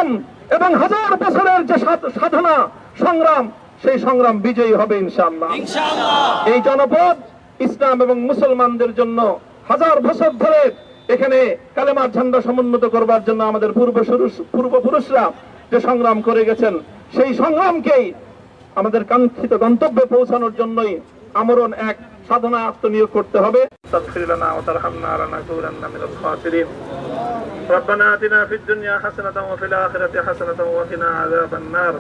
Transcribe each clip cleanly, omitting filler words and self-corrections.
সংগ্রাম এবং হাজার বছরের যে সাধনা সংগ্রাম, সেই সংগ্রাম বিজয়ী হবে ইনশাআল্লাহ। এই জনপদ ইসলাম এবং মুসলমানদের জন্য হাজার বছর ধরে এখানে কালেমার ঝান্ডা সমুন্নত করবার জন্য আমাদের পূর্বপুরুষরা যে সংগ্রাম করে গেছেন, সেই সংগ্রামকেই আমাদের কাঙ্ক্ষিত গন্তব্যে পৌঁছানোর জন্যই আমরণ এক সাধনা আত্মনিয়োগ করতে হবে। ربنا آتنا في الدنيا حسنة وفي الآخرة حسنة وقنا عذاب النار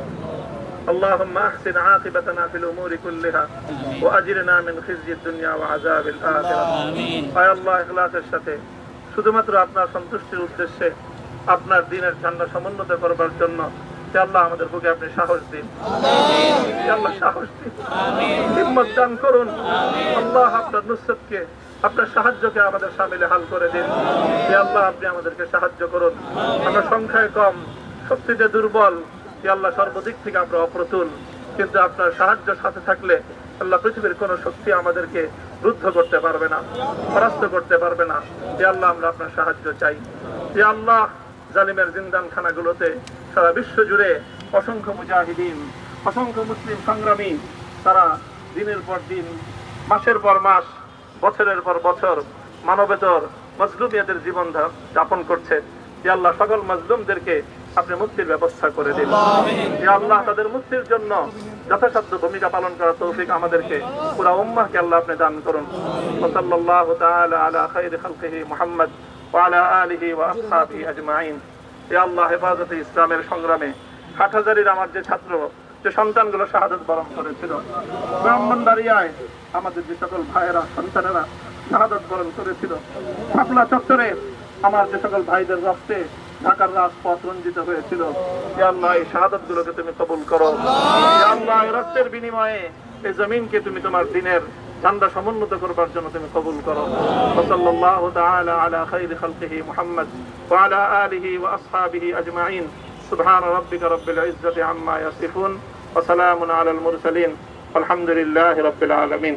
اللهم أحسن عاقبتنا في الأمور كلها وأجرنا من خزي الدنيا وعذاب الآخرة আয় আল্লাহ ইখলাসের সাথে শুধুমাত্র আপনার সন্তুষ্টির উদ্দেশ্যে আপনার দ্বীনের ঝান্ডা সমুন্নত করবার জন্য আল্লাহ আমাদের বুকে আপনি সাহস দিন, আল্লাহ সাহস দিন, হিম্মত দান করুন। আল্লাহ আপনার নুসরতকে, আপনার সাহায্যকে আমাদের শামিলে হাল করে দিন। আল্লাহ আপনি আমাদেরকে সাহায্য করুন। আমরা সংখ্যায় কম, শক্তিতে দুর্বল, আল্লাহ সর্বদিক থেকে আমরা অপ্রতুল, কিন্তু আপনার সাহায্য সাথে থাকলে আল্লাহ পৃথিবীর কোন শক্তি আমাদেরকে রুদ্ধ করতে পারবে না, পরাস্ত করতে পারবে না। আল্লাহ আমরা আপনার সাহায্য চাই। আল্লাহ জালিমের জিন্দান খানাগুলোতে সারা বিশ্ব জুড়ে অসংখ্য মুজাহিদিন, অসংখ্য মুসলিম সংগ্রামী তারা দিনের পর দিন, মাসের পর মাস, বছরের পর বছর মানবেতর মজলুমিয়াতের জীবন যাপন করছে। আল্লাহ সকল মজলুমদেরকে আপনি মুক্তির ব্যবস্থা করে দিন। আল্লাহ তাদের মুক্তির জন্য যথাসাধ্য ভূমিকা পালন করার তৌফিক আমাদেরকে, পুরা উম্মাহকে আল্লাহ আপনি দান করুন। সাল্লাল্লাহু তাআলা আলা খায়রি খালকিহি মুহাম্মদ ওয়া আলা আলিহি ওয়া আসহাবিহি আজমাইন। হে আল্লাহ, হেফাজতে ইসলামের সংগ্রামে হাটহাজারীর আমার যে ছাত্র, যে সন্তানগুলো শাহাদাত বরণ করেছিল, ব্রাহ্মণবাড়িয়ায় আমাদের যে সকল ভাইয়েরা, সন্তানেরা শাহাদাত বরণ করেছিল, শাপলা চত্বরে আমার যে সকল ভাইদের রক্তে ঢাকার রাজপথ রঞ্জিত হয়েছিল, হে আল্লাহ এই শাহাদাত গুলোকে তুমি কবুল করো। হে আল্লাহ এই রক্তের বিনিময়ে এই জমিনকে তুমি তোমার দ্বীনের ঝান্ডা সমুন্নত করবার জন্য তুমি কবুল করো। সাল্লাল্লাহু তাআলা আলা খায়রি খালকিহি মুহাম্মদ ওয়া আলা আলিহি ওয়া আসহাবিহি আজমাইন। সুবহান রাব্বিকা রাব্বিল ইজ্জাতি আম্মা ইয়াসিফুন ওয়া সালামুন আলাল মুরসালিন। আলহামদুলিল্লাহি রাব্বিল আলামিন।